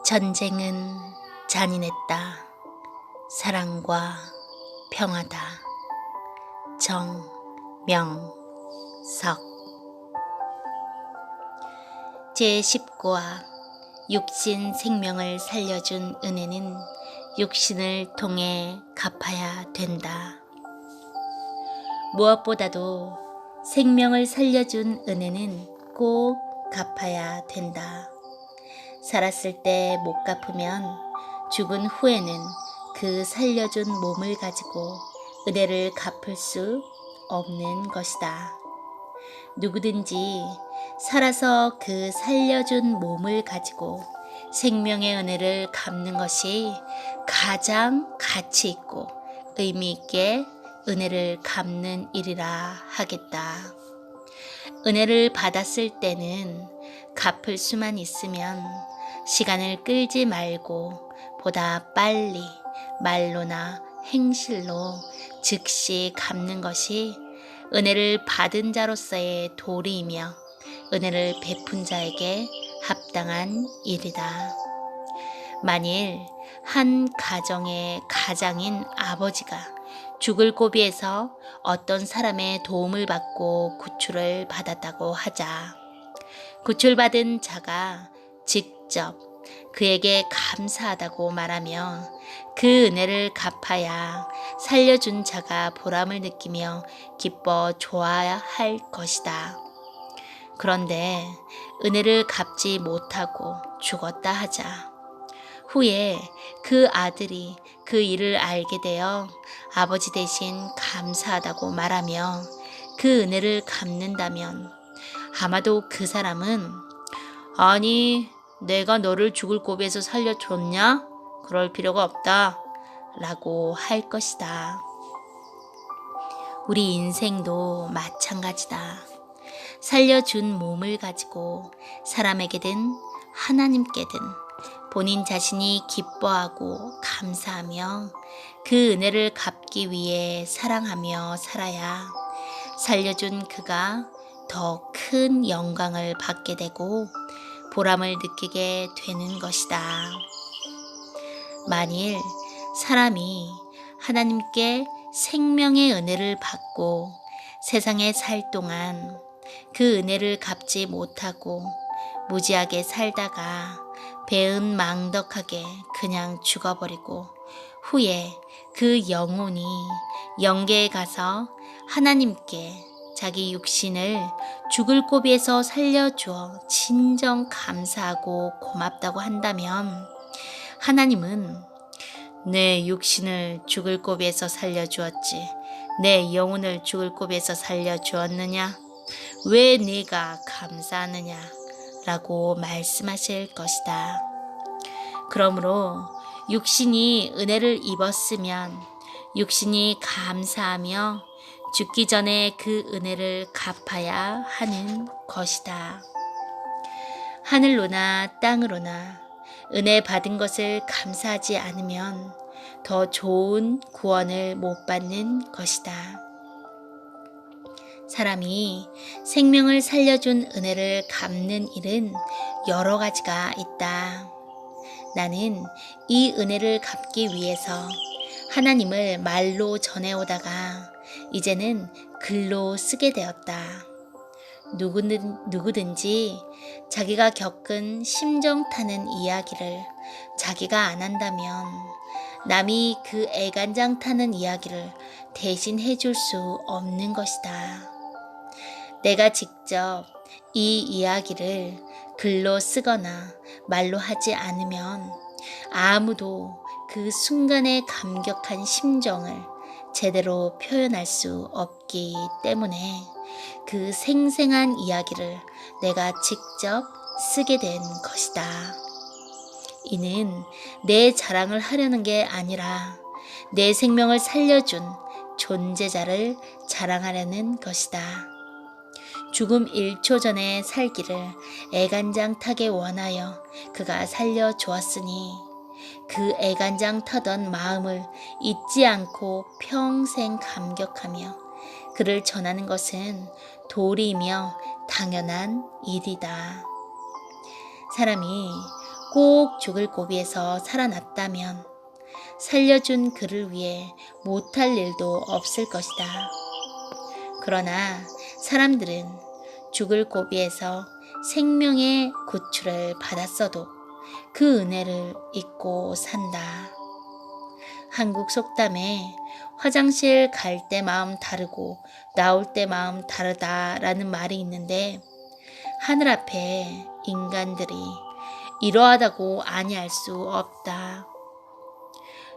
전쟁은 잔인했다. 사랑과 평화다. 정명석. 제19화 육신 생명을 살려준 은혜는 육신을 통해 갚아야 된다. 무엇보다도 생명을 살려준 은혜는 꼭 갚아야 된다. 살았을 때 못 갚으면 죽은 후에는 그 살려준 몸을 가지고 은혜를 갚을 수 없는 것이다. 누구든지 살아서 그 살려준 몸을 가지고 생명의 은혜를 갚는 것이 가장 가치 있고 의미 있게 은혜를 갚는 일이라 하겠다. 은혜를 받았을 때는 갚을 수만 있으면 시간을 끌지 말고 보다 빨리 말로나 행실로 즉시 갚는 것이 은혜를 받은 자로서의 도리이며 은혜를 베푼 자에게 합당한 일이다. 만일 한 가정의 가장인 아버지가 죽을 고비에서 어떤 사람의 도움을 받고 구출을 받았다고 하자. 구출받은 자가 직접 그에게 감사하다고 말하며 그 은혜를 갚아야 살려준 자가 보람을 느끼며 기뻐 좋아할 것이다. 그런데 은혜를 갚지 못하고 죽었다 하자. 후에 그 아들이 그 일을 알게 되어 아버지 대신 감사하다고 말하며 그 은혜를 갚는다면 아마도 그 사람은 아니 내가 너를 죽을 고비에서 살려줬냐? 그럴 필요가 없다 라고 할 것이다. 우리 인생도 마찬가지다. 살려준 몸을 가지고 사람에게든 하나님께든 본인 자신이 기뻐하고 감사하며 그 은혜를 갚기 위해 사랑하며 살아야 살려준 그가 더 큰 영광을 받게 되고 보람을 느끼게 되는 것이다. 만일 사람이 하나님께 생명의 은혜를 받고 세상에 살 동안 그 은혜를 갚지 못하고 무지하게 살다가 배은망덕하게 그냥 죽어버리고 후에 그 영혼이 영계에 가서 하나님께 자기 육신을 죽을 고비에서 살려주어 진정 감사하고 고맙다고 한다면 하나님은 내 육신을 죽을 고비에서 살려주었지 내 영혼을 죽을 고비에서 살려주었느냐? 왜 네가 감사하느냐? 라고 말씀하실 것이다. 그러므로 육신이 은혜를 입었으면 육신이 감사하며 죽기 전에 그 은혜를 갚아야 하는 것이다. 하늘로나 땅으로나 은혜 받은 것을 감사하지 않으면 더 좋은 구원을 못 받는 것이다. 사람이 생명을 살려준 은혜를 갚는 일은 여러 가지가 있다. 나는 이 은혜를 갚기 위해서 하나님을 말로 전해오다가 이제는 글로 쓰게 되었다. 누구든지 자기가 겪은 심정 타는 이야기를 자기가 안 한다면 남이 그 애간장 타는 이야기를 대신 해줄 수 없는 것이다. 내가 직접 이 이야기를 글로 쓰거나 말로 하지 않으면 아무도 그 순간의 감격한 심정을 제대로 표현할 수 없기 때문에 그 생생한 이야기를 내가 직접 쓰게 된 것이다. 이는 내 자랑을 하려는 게 아니라 내 생명을 살려준 존재자를 자랑하려는 것이다. 죽음 1초 전에 살기를 애간장 타게 원하여 그가 살려주었으니 그 애간장 타던 마음을 잊지 않고 평생 감격하며 그를 전하는 것은 도리이며 당연한 일이다. 사람이 꼭 죽을 고비에서 살아났다면 살려준 그를 위해 못할 일도 없을 것이다. 그러나 사람들은 죽을 고비에서 생명의 구출을 받았어도 그 은혜를 잊고 산다. 한국 속담에 화장실 갈 때 마음 다르고 나올 때 마음 다르다라는 말이 있는데, 하늘 앞에 인간들이 이러하다고 아니할 수 없다.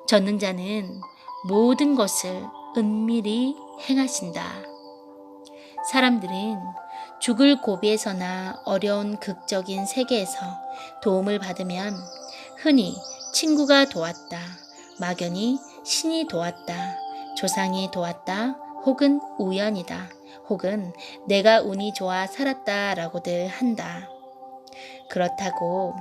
전능자는 모든 것을 은밀히 행하신다. 사람들은 죽을 고비에서나 어려운 극적인 세계에서 도움을 받으면 흔히 친구가 도왔다, 막연히 신이 도왔다, 조상이 도왔다, 혹은 우연이다, 혹은 내가 운이 좋아 살았다 라고들 한다. 그렇다고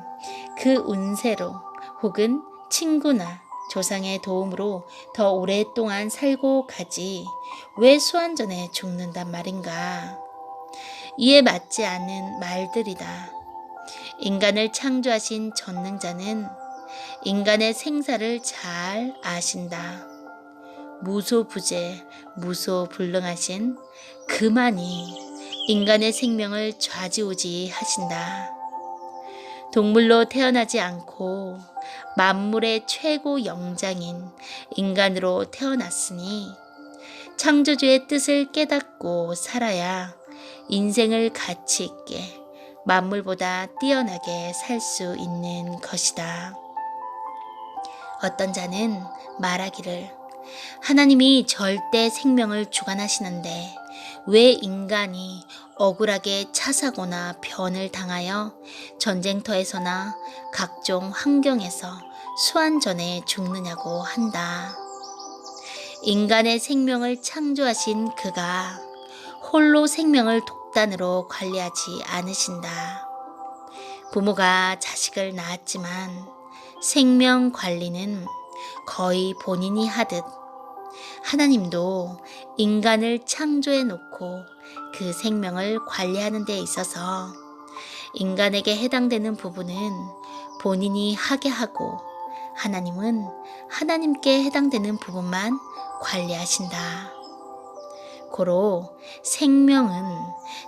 그 운세로 혹은 친구나 조상의 도움으로 더 오랫동안 살고 가지 왜 수환전에 죽는단 말인가? 이에 맞지 않는 말들이다. 인간을 창조하신 전능자는 인간의 생사를 잘 아신다. 무소부재, 무소불능하신 그만이 인간의 생명을 좌지우지하신다. 동물로 태어나지 않고 만물의 최고 영장인 인간으로 태어났으니 창조주의 뜻을 깨닫고 살아야 인생을 가치 있게 만물보다 뛰어나게 살 수 있는 것이다. 어떤 자는 말하기를, 하나님이 절대 생명을 주관하시는데 왜 인간이 억울하게 차사고나 변을 당하여 전쟁터에서나 각종 환경에서 수환전에 죽느냐고 한다. 인간의 생명을 창조하신 그가 홀로 생명을 독단으로 관리하지 않으신다. 부모가 자식을 낳았지만 생명 관리는 거의 본인이 하듯 하나님도 인간을 창조해 놓고 그 생명을 관리하는 데 있어서 인간에게 해당되는 부분은 본인이 하게 하고 하나님은 하나님께 해당되는 부분만 관리하신다. 고로 생명은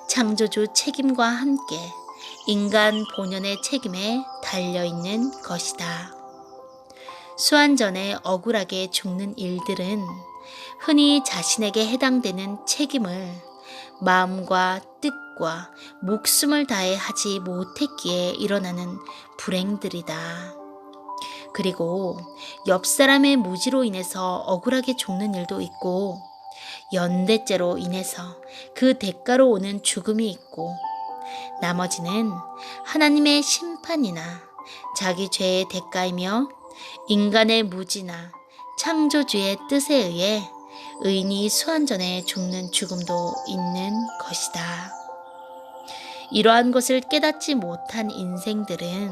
창조주 책임과 함께 인간 본연의 책임에 달려있는 것이다. 수환전에 억울하게 죽는 일들은 흔히 자신에게 해당되는 책임을 마음과 뜻과 목숨을 다해 하지 못했기에 일어나는 불행들이다. 그리고 옆 사람의 무지로 인해서 억울하게 죽는 일도 있고, 연대죄로 인해서 그 대가로 오는 죽음이 있고, 나머지는 하나님의 심판이나 자기 죄의 대가이며 인간의 무지나 창조주의 뜻에 의해 의인이 수환전에 죽는 죽음도 있는 것이다. 이러한 것을 깨닫지 못한 인생들은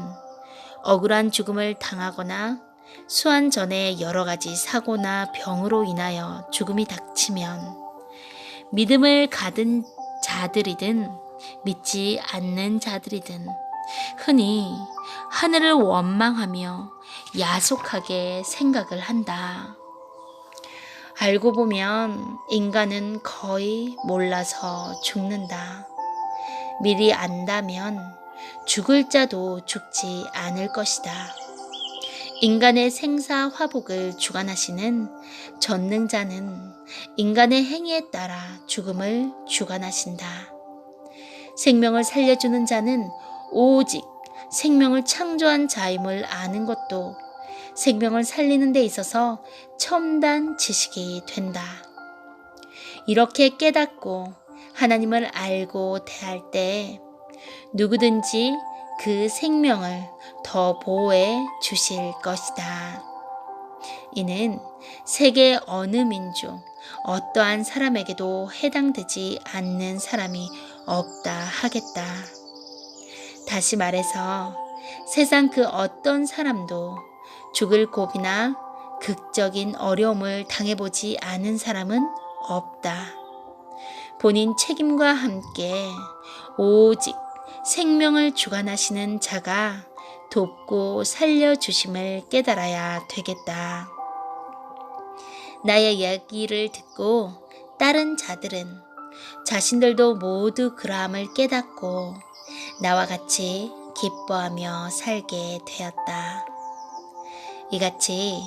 억울한 죽음을 당하거나 수환전에 여러 가지 사고나 병으로 인하여 죽음이 닥치면 믿음을 가진 자들이든 믿지 않는 자들이든 흔히 하늘을 원망하며 야속하게 생각을 한다. 알고 보면 인간은 거의 몰라서 죽는다. 미리 안다면 죽을 자도 죽지 않을 것이다. 인간의 생사 화복을 주관하시는 전능자는 인간의 행위에 따라 죽음을 주관하신다. 생명을 살려주는 자는 오직 생명을 창조한 자임을 아는 것도 생명을 살리는 데 있어서 첨단 지식이 된다. 이렇게 깨닫고 하나님을 알고 대할 때 누구든지 그 생명을 더 보호해 주실 것이다. 이는 세계 어느 민족, 어떠한 사람에게도 해당되지 않는 사람이 없다 하겠다. 다시 말해서 세상 그 어떤 사람도 죽을 고비나 극적인 어려움을 당해보지 않은 사람은 없다. 본인 책임과 함께 오직 생명을 주관하시는 자가 돕고 살려주심을 깨달아야 되겠다. 나의 이야기를 듣고 다른 자들은 자신들도 모두 그러함을 깨닫고 나와 같이 기뻐하며 살게 되었다. 이같이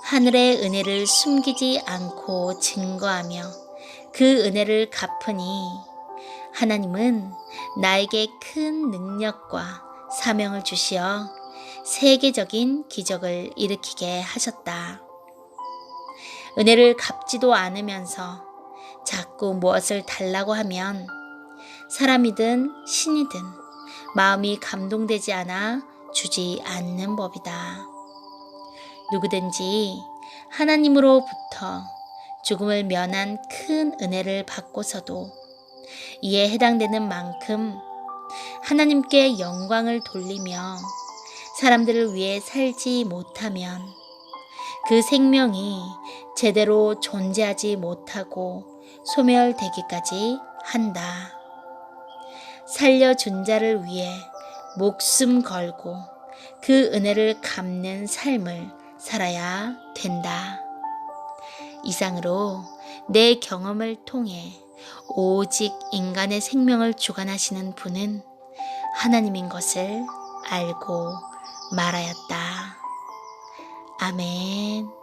하늘의 은혜를 숨기지 않고 증거하며 그 은혜를 갚으니 하나님은 나에게 큰 능력과 사명을 주시어 세계적인 기적을 일으키게 하셨다. 은혜를 갚지도 않으면서 자꾸 무엇을 달라고 하면 사람이든 신이든 마음이 감동되지 않아 주지 않는 법이다. 누구든지 하나님으로부터 죽음을 면한 큰 은혜를 받고서도 이에 해당되는 만큼 하나님께 영광을 돌리며 사람들을 위해 살지 못하면 그 생명이 제대로 존재하지 못하고 소멸되기까지 한다. 살려준 자를 위해 목숨 걸고 그 은혜를 갚는 삶을 살아야 된다. 이상으로 내 경험을 통해 오직 인간의 생명을 주관하시는 분은 하나님인 것을 알고 말하였다. 아멘.